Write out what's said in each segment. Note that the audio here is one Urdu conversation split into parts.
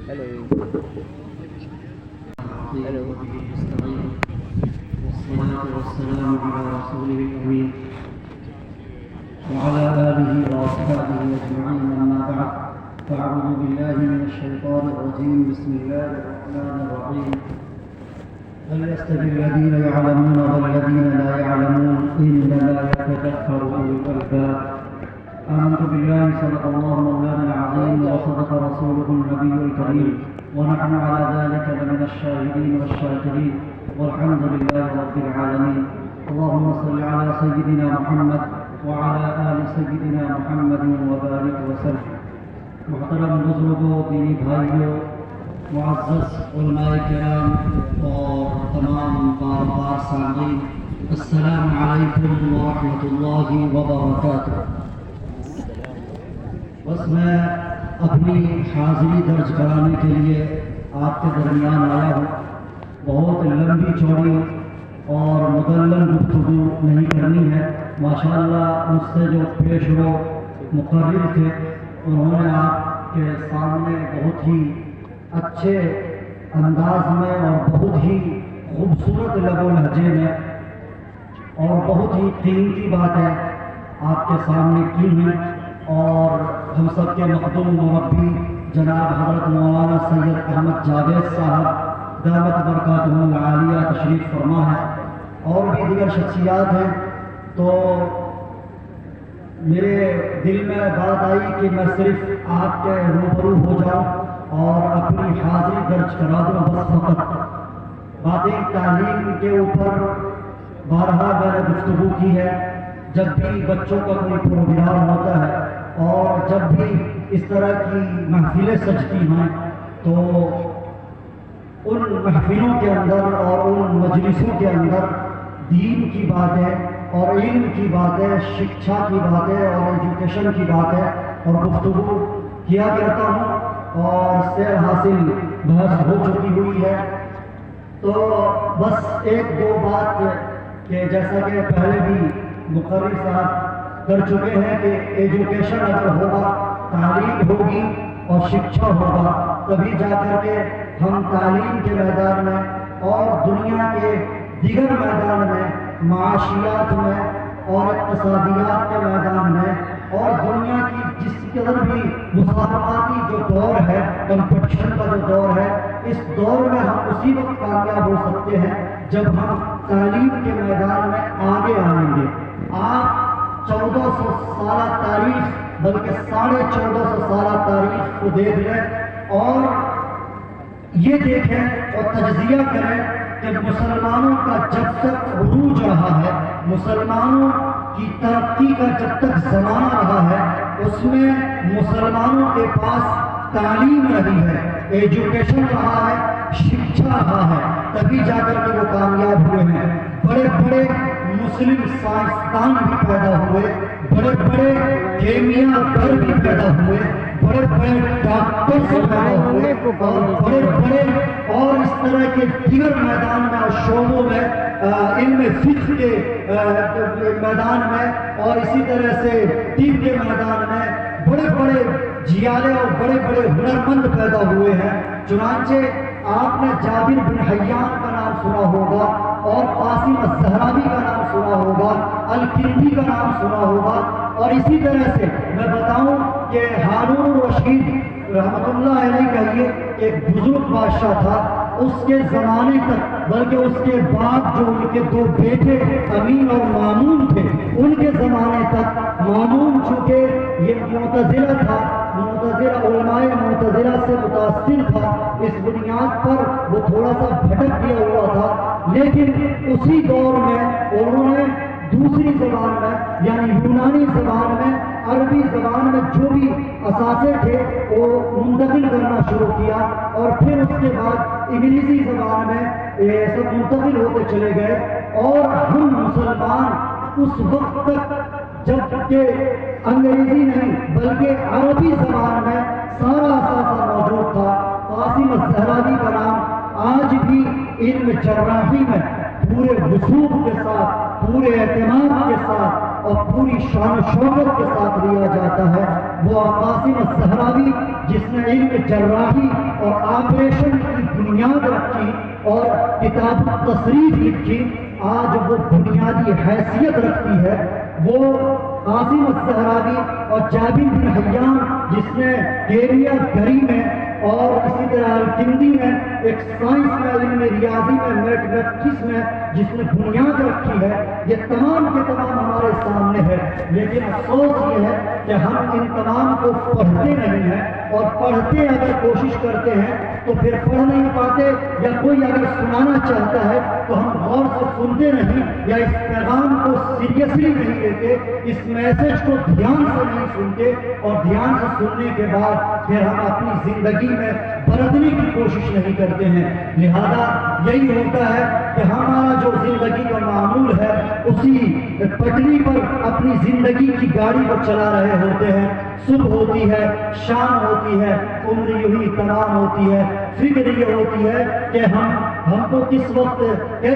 Hello. Hello. والصلاة والسلام على رسوله الأمين وعلى آله وأصحابه أجمعين، أما بعد، فأعوذ بالله من الشيطان الرجيم. بسم الله الرحمن الرحيم. هل يستوي الذين يعلمون والذين لا يعلمون إنما يتذكر أولو الألباب. آمنت بالله صدق الله مولانا العظيم وصدق رسوله النبي الكريم، ونحن على ذلك لمن الشاهدين والشاكرين، والحمد لله رب العالمین. اللهم صل على سيدنا محمد وعلى آل سيدنا محمد وبارك وسلم. محترم بزرگوں، دینی بھائیوں، معزز علماء کرام اور تمام بار بار سامعین، السلام علیکم ورحمۃ اللہ وبرکاتہ. بس میں اپنی حاضری درج کرانے کے لیے آپ کے درمیان آیا ہوں. بہت لمبی چوڑی اور مدلل گفتگو نہیں کرنی ہے. ماشاءاللہ مجھ سے جو پیش رو مقرر تھے، انہوں نے آپ کے سامنے بہت ہی اچھے انداز میں اور بہت ہی خوبصورت لب و لہجے میں اور بہت ہی قیمتی باتیں آپ کے سامنے کی ہیں. اور ہم سب کے مخدوم مربی جناب حضرت مولانا سید احمد جاوید صاحب دعوت برکاتہ العالیہ تشریف فرما ہے، اور بھی دیگر شخصیات ہیں. تو میرے دل میں بات آئی کہ میں صرف آپ کے روبرو ہو جاؤں اور اپنی حاضری درج کرا دوں. بس فقط باتیں تعلیم کے اوپر بارہا میں نے گفتگو کی ہے. جب بھی بچوں کا کوئی پروگرام ہوتا ہے اور جب بھی اس طرح کی محفلیں سجتی ہیں، تو ان محفلوں کے اندر اور ان مجلسوں کے اندر دین کی باتیں اور علم کی باتیں، شکشا کی باتیں اور ایجوکیشن کی باتیں اور گفتگو کیا کرتا ہوں، اور سیر حاصل بحث ہو چکی ہوئی ہے. تو بس ایک دو بات کہ جیسا کہ پہلے بھی مقرر صاحب کر چکے ہیں کہ ایجوکیشن اگر ہوگا، تعلیم ہوگی اور شکشا ہوگا، تبھی جا کر کے ہم تعلیم کے میدان میں اور دنیا کے دیگر میدان میں، معاشیات میں اور اقتصادیات کے میدان میں اور دنیا کی جس قدر بھی مسابقاتی جو دور ہے، کمپٹیشن کا جو دور ہے، اس دور میں ہم اسی وقت کامیاب ہو سکتے ہیں جب ہم تعلیم کے میدان میں آگے آئیں گے. آپ 1400 سالہ تاریخ، بلکہ 1450 سالہ تاریخ کو دیکھ لیں اور یہ دیکھیں اور تجزیہ کریں کہ مسلمانوں کا جب تک عروج رہا ہے، مسلمانوں کی ترقی کا جب تک زمانہ رہا ہے، اس میں مسلمانوں کے پاس تعلیم رہی ہے، ایجوکیشن رہا ہے، شکشا رہا ہے، تبھی جا کر کے وہ کامیاب ہوئے ہیں. بڑے بڑے مسلم سائنسدان بھی پیدا ہوئے، بڑے بڑے کیمیا گر بھی پیدا ہوئے، بڑے بڑے ڈاکٹر پیدا ہوئے، اور بڑے بڑے اور اس طرح کے دیگر میدان میں اور شعبوں میں، علم فقہ کے میدان میں اور اسی طرح سے طب کے میدان میں بڑے بڑے جیالے اور بڑے بڑے ہنرمند پیدا ہوئے ہیں. چنانچہ آپ نے جابر بن حیان کا نام سنا ہوگا اور قاسم الزہراوی کا نام سنا ہوگا، الکندی کا نام سنا ہوگا. اور اسی طرح سے میں بتاؤں کہ ہارون الرشید رحمۃ اللہ علیہ کا یہ ایک بزرگ بادشاہ تھا. اس کے زمانے تک، بلکہ اس کے بعد جو ان کے دو بیٹے امین اور مامون تھے، ان کے زمانے تک مامون چونکہ یہ معتزلہ تھا، معتزلہ علماء معتزلہ سے متاثر تھا، اس بنیاد پر وہ تھوڑا سا بھٹک گیا ہوا تھا. لیکن اسی دور میں انہوں نے دوسری زبان میں یعنی یونانی زبان میں، عربی زبان میں جو بھی اثاثے تھے وہ منتقل کرنا شروع کیا، اور پھر اس کے بعد انگریزی زبان میں یہ سب منتقل ہوتے چلے گئے. اور ہم مسلمان اس وقت تک جب کہ انگریزی نہیں بلکہ عربی زبان میں سارا اثاثہ موجود تھا. قاسم الزہراوی کا نام آج بھی علم جراحی میں پورے وثوق کے ساتھ، پورے اعتماد کے ساتھ اور پوری شان و شوکت کے ساتھ لیا جاتا ہے وہ قاسم الزہراوی، جس نے علم جراحی اور آپریشن کی بنیاد رکھی اور کتاب تصریف لکھی، آج وہ بنیادی حیثیت رکھتی ہے۔ وہ قاسم الزہراوی اور جابر بن حیان، جس نے کیریا گری میں اور اسی طرح الکندی میں ایک سائنس میں، علم ریاضی میں، میتھمیٹکس میں جس نے بنیاد رکھی ہے، یہ تمام کے تمام ہمارے سامنے ہے۔ لیکن افسوس یہ ہے کہ ہم ان تمام کو پڑھتے نہیں ہیں، اور پڑھتے اگر کوشش کرتے ہیں تو پھر پڑھ نہیں پاتے، یا کوئی اگر سنانا چاہتا ہے تو ہم غور سے سنتے نہیں، یا اس پیغام کو سیریسلی نہیں لیتے، اس میسج کو دھیان سے نہیں سنتے، اور دھیان سے سننے کے بعد پھر ہم اپنی زندگی میں برتنے کی کوشش نہیں کرتے ہیں۔ لہذا یہی ہوتا ہے کہ ہمارا جو زندگی کا معمول ہے اسی پٹری پر اپنی زندگی کی گاڑی کو چلا رہے ہوتے ہیں۔ صبح ہوتی ہے، شام ہوتی ہے، عمر یوں ہی تمام ہوتی ہے، فکر یہ ہوتی ہے کہ ہم کو کس وقت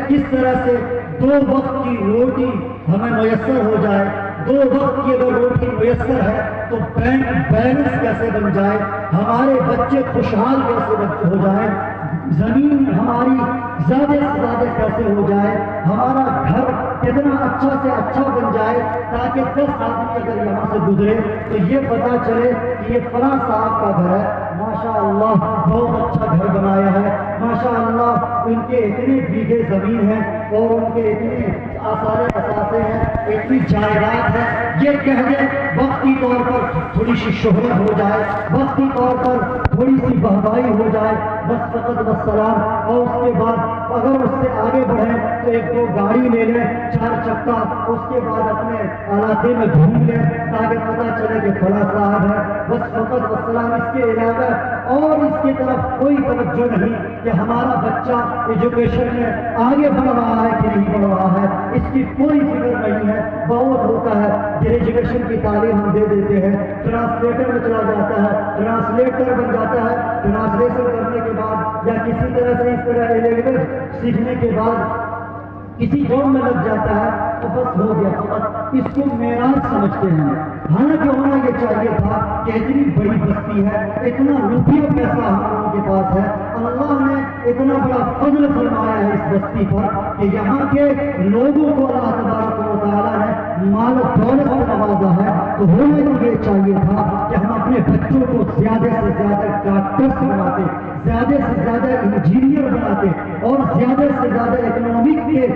کس طرح سے 2 وقت کی روٹی ہمیں میسر ہو جائے، 2 وقت کی اگر روٹی میسر ہے تو بینک بیلنس کیسے بن جائے، ہمارے بچے خوشحال کیسے ہو جائے، زمین ہماری زیادہ سے زیادہ کیسے ہو جائے، ہمارا گھر کتنا اچھا سے اچھا بن جائے تاکہ 10 آدمی اگر یہاں سے گزرے تو یہ پتا چلے کہ یہ فلاں صاحب کا گھر ہے، ماشاء اللہ بہت اچھا گھر بنایا ہے، ماشاء اللہ ان کے اتنے بیگھے زمین ہیں اور ان کے اتنے آثار اثاثے ہیں، اتنی جائیداد ہے۔ یہ کہہ دے وقتی طور پر تھوڑی سی شہرت ہو جائے، وقتی طور پر تھوڑی سی بہبائی ہو جائے، بس فقط والسلام، اور اس کے بعد اگر اس سے آگے بڑھیں تو 1-2 گاڑی لے لیں 4 چکا، اس کے بعد اپنے علاقے میں گھوم لیں تاکہ پتہ چلے کہ فلاں صاحب ہے، بس فقط والسلام۔ اس کے علاوہ اور اس کی طرف کوئی توجہ نہیں کہ ہمارا بچہ ایجوکیشن میں آگے بڑھ رہا ہے کہ نہیں بڑھ رہا ہے، اس کی کوئی فکر نہیں ہے۔ بہت ہوتا ہے گریجویشن کی تعلیم ہم دے دیتے ہیں، ٹرانسلیٹر میں چلا جاتا ہے، ٹرانسلیٹر بن جاتا ہے، ٹرانسلیشن کرنے کے بعد یا کسی طرح سے اس طرح لینگویج سیکھنے کے بعد کسی جاب میں لگ جاتا ہے تو بس ہو گیا، فقط اس کو معراج سمجھتے ہیں۔ حالانکہ ہونا یہ چاہیے تھا کہ اتنی بڑی بستی ہے، اتنا روپیہ پیسہ ہم لوگوں کے پاس ہے، اللہ نے اتنا بڑا فضل فرمایا ہے اس بستی پر کہ یہاں کے لوگوں کو اللہ تبارک و تعالیٰ نے مال و دولت سے نوازا ہے، تو ہونا تو یہ چاہیے تھا کہ ہم اپنے بچوں کو زیادہ سے زیادہ ڈاکٹرس بناتے، زیادہ سے زیادہ انجینئر بناتے، اور زیادہ سے زیادہ اکنامک کے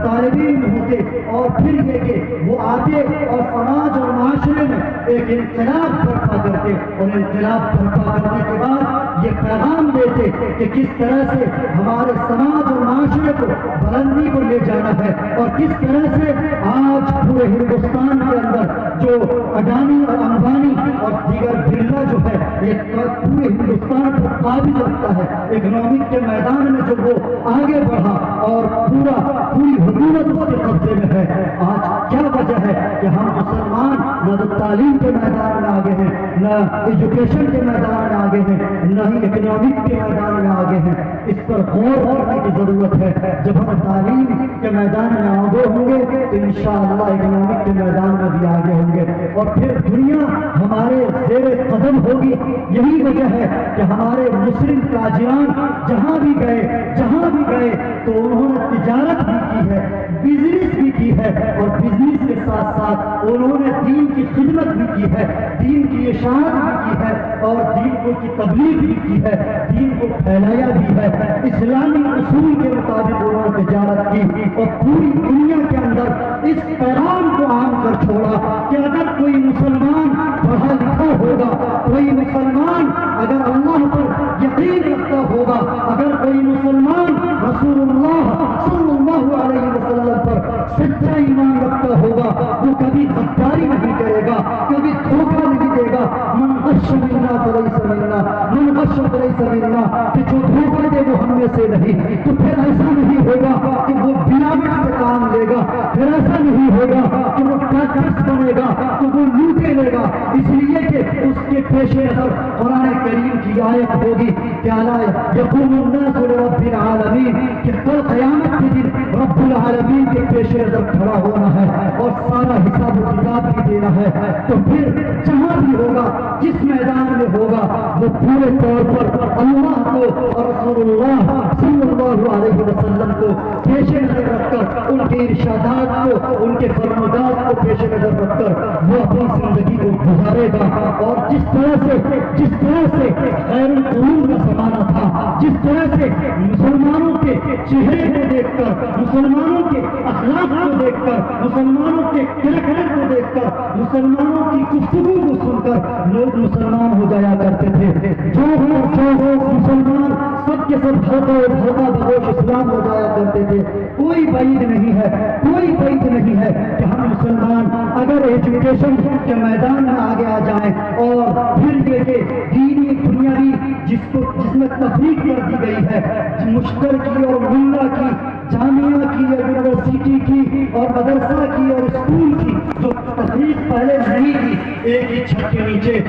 طالب علم ہوتے، اور پھر یہ کہ وہ آتے اور سماج اور معاشرے میں ایک انقلاب برپا کرتے، اور انقلاب برپا کرنے کے بعد یہ پیغام دیتے کہ کس طرح سے ہمارے سماج اور معاشرے کو بلندی پر لے جانا ہے، اور کس طرح سے آج پورے ہندوستان کے اندر جو اڈانی اور امبانی اور دیگر برلا جو ہے یہ پورے ہندوستان کو قابض رکھتا ہے، اکنامک کے میدان میں جو وہ آگے بڑھا اور پوری حکومت اس کے قبضے میں ہے۔ آج کیا وجہ ہے کہ ہم مسلمان نہ تو تعلیم کے میدان میں آگے ہیں، نہ ایجوکیشن کے میدان میں آگے ہیں، نہ ہی اکنامک کے میدان میں آگے ہیں۔ اس پر غور کرنے کی ضرورت ہے۔ جب ہم تعلیم کے میدان میں آگے ہوں گے تو انشاءاللہ اکنامک کے میدان میں بھی آگے ہوں گے، اور پھر دنیا ہمارے زیر قدم ہوگی۔ یہی وجہ ہے کہ ہمارے مسلم تاجران جہاں بھی گئے تو انہوں نے تجارت بھی کی ہے، بزنس بھی کی ہے، اور بزنس کے ساتھ ساتھ انہوں نے دین کی خدمت بھی کی ہے، دین کی اشاعت بھی کی ہے، اور دین کو کی تبلیغ بھی کی ہے، دین کو پھیلایا بھی ہے، اسلامی اصول کے مطابق انہوں نے تجارت کی، اور پوری دنیا کے اندر اس پیغام کو عام کر چھوڑا کہ اگر کوئی مسلمان پڑھا لکھا ہوگا، کوئی مسلمان اگر اللہ پر یقین رکھتا ہوگا، اگر کوئی مسلمان رسول اللہ صلی اللہ علیہ وسلم پر سچا ایمان رکھتا ہوگا، وہ کبھی غداری نہیں کرے گا، کبھی دھوکہ نہیں دے گا۔ من غش منا فلیس منا، من غش فلیس منا، کہ جو دھوکہ دے وہ ہم میں سے نہیں۔ تو پھر ایسا نہیں ہوگا کہ وہ بناوٹ سے کام لے گا، پھر ایسا نہیں ہوگا کہ وہ ٹیکس بنے گا تو وہ لوٹے لے گا، اس لیے کہ اس کے پیش نظر قرآن کریم کی کی آیت ہوگی کہ الا یقوم الناس لرب العالمین، کہ کل قیامت کے دن رب العالمین کے پیش نظر کھڑا ہونا ہے اور سارا حساب و کتاب بھی دینا ہے. تو پھر جہاں بھی ہوگا، جس میدان میں ہوگا، وہ پورے طور پر اللہ کو اور رسول اللہ صلی اللہ علیہ وسلم کو پیش نظر رکھ کر، ان کے ارشادات کو، ان کے فرمودات کو پیش نظر رکھ کر وہ اپنی زندگی کو گزارے گا. اور جس طرح سے خیر القرون کا زمانہ تھا، جس طرح سے مسلمانوں کے چہرے کو دیکھ کر، مسلمانوں کے اخلاق کو دیکھ کر، مسلمانوں کے کریکٹر کو دیکھ کر، مسلمانوں کی گفتگو کو سن کر لوگ مسلمان ہو جایا کرتے تھے. جو مسلمان سب کے سب دھوکہ بگوش اسلام ہو جایا کرتے تھے. کوئی بعید نہیں ہے کہ ہم مسلمان اگر ایجوکیشن کے میدان میں آگے آ جائیں اور پھر یہ کہ دینی دنیاوی جس میں تفریق کر دی گئی ہے، مشتر کی اور ملا کی، جامعہ کی اور یونیورسٹی کی اور مدرسہ کی اور اسکول کی جو تفریق پہلے نہیں تھی، ایک ہی چھت کے نیچے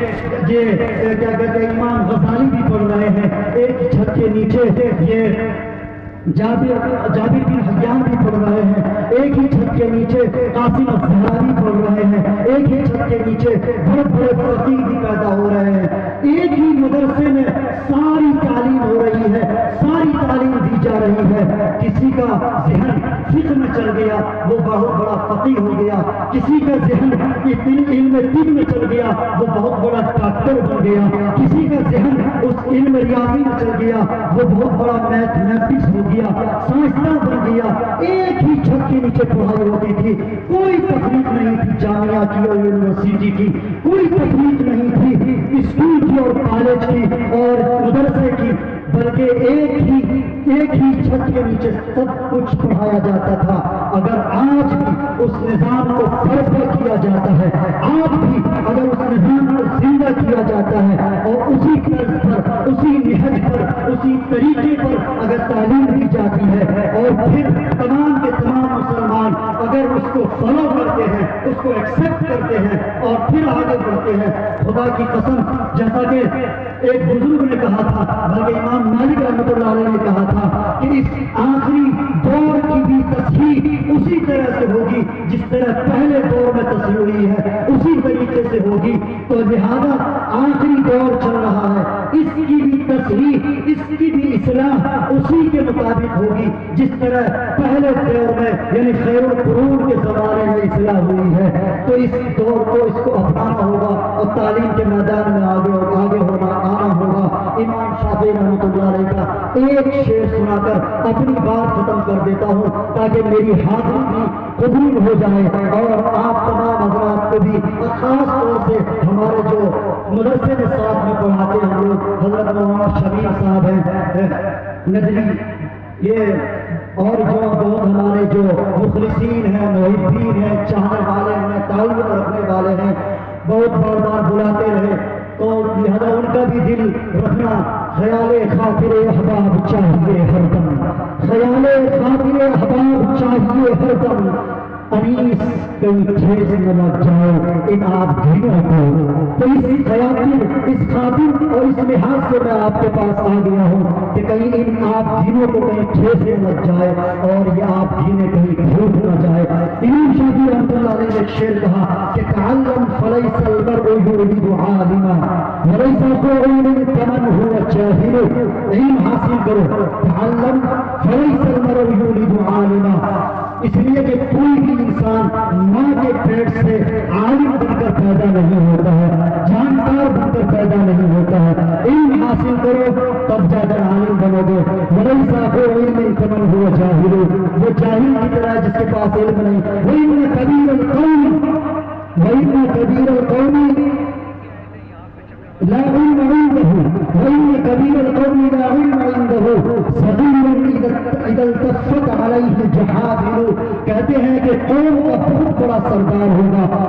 یہ کیا کہتے ہیں امام غزالی بھی پڑھ رہے ہیں، ایک ہی چھت کے نیچے یہ جابر بن حیان بھی پڑھ رہے ہیں، ایک ہی چھت کے نیچے قاسم الزہرانی پڑھ رہے ہیں، ایک ہی چھت کے نیچے بڑے بڑے فقیر بھی پیدا ہو رہے ہیں. ایک ہی مدرسے میں ساری تعلیم ہو رہی ہے، ساری تعلیم دی جا رہی ہے. کسی کا ذہن فقہ میں چل گیا، وہ بہت بڑا فقیر ہو گیا. کسی کا ذہن علم طب میں چل گیا، وہ بہت بڑا ڈاکٹر بن گیا. کسی کا ذہن اس علم ریاضی میں چل گیا، وہ بہت بڑا میتھمیٹکس ہو گیا، سائنسداں بن گیا. ایک ہی چھت کے نیچے پڑھائی ہوتی تھی، کوئی تفریق نہیں تھی جامعہ کی اور یونیورسٹی کی، کوئی تفریق نہیں تھی اسکول کی اور کالج کی اور مدرسے کی، بلکہ ایک ہی چھت کے نیچے سب کچھ پڑھایا جاتا تھا. اگر آج بھی اس نظام کو برپا کیا جاتا ہے، آج بھی اگر اس نظام کو زندہ کیا جاتا ہے اور اسی طرز پر، اسی نہج پر، اسی طریقے پر اگر تعلیم دی جاتی ہے اور پھر تمام کے تمام مسلمان اگر اس کو فالو کرتے ہیں، اس کو ایکسپٹ کرتے ہیں اور پھر آگے بڑھتے ہیں، خدا کی قسم جیسا کہ ایک بزرگ نے کہا تھا، بلکہ امام مالک رحمۃ اللہ علیہ نے کہا تھا کہ اس آخری دور کی بھی تصحیح اسی طرح سے ہوگی جس طرح پہلے دور میں تصحیح ہوئی ہے، اسی طریقے سے ہوگی. تو لہذا آخری دور چل رہا ہے، اس کی بھی تصحیح، اس کی بھی اصلاح اسی کے مطابق ہوگی جس طرح پہلے دور میں یعنی خیر القرون کے زمانے میں اصلاح ہوئی ہے. تو اس دور کو اس کو اپنانا ہوگا اور تعلیم کے میدان میں آگے آنا ہوگا. امام شافعی رحمۃ اللہ علیہ کا ایک شعر سنا کر اپنی بات ختم کر دیتا ہوں تاکہ میری حاضری بھی قبول ہو جائے اور آپ تمام حضرات کو بھی، خاص طور سے ہمارے جو مدرسے کے ساتھ میں پڑھاتے ہیں لوگ، حضرت مولانا شبیر صاحب ہیں ندوی، یہ اور جو بہت ہمارے جو مخلصین ہیں، محبین ہیں، چاہنے والے ہیں، تعلق رکھنے والے ہیں، بہت بار بار بلاتے رہے، تو لہذا ان کا بھی دل رکھنا. خیال خاطر احباب چاہیے ہر دم، خیال خاطر احباب چاہیے ہر دم، انیس کئی ٹھیس نہ لگ جائے ان آپ دنوں کو. تو اس خاطر اور اس لحاظ سے میں آپ کے پاس آ گیا ہوں کہ کہیں ان آپ دنوں کو کہیں ٹھیس نہ لگ جائے اور یہ آپ دینیں کہیں بھول نہ جائے. امام شافعی رحمۃ اللہ علیہ نے ایک شعر کہا کہ تعلم فلیس المرء یرید عالما ولیس قول کمن هو جاہل. علم حاصل کرو، تعلم فلیس المرء یرید عالما، اس لیے کہ کوئی بھی انسان ماں کے پیٹ سے عالم بن کر پیدا نہیں ہوتا ہے، جانکار بن کر پیدا نہیں ہوتا ہے. علم حاصل کرو تب جا کر عالم بنو گے. وَلَيْسَ عِلْمٍ كَمَنْ هُوَ جَاهِلٌ، وہ جاہل کی طرح جس کے پاس علم نہیں. وَإِنَّ كَبِيرَ الْقَوْمِ لا علم عنده وإن كبير القوم لا علم عنده صغير إذا التفت عليه الجحافل. کہتے ہیں کہ قوم کا بہت بڑا سردار ہوگا،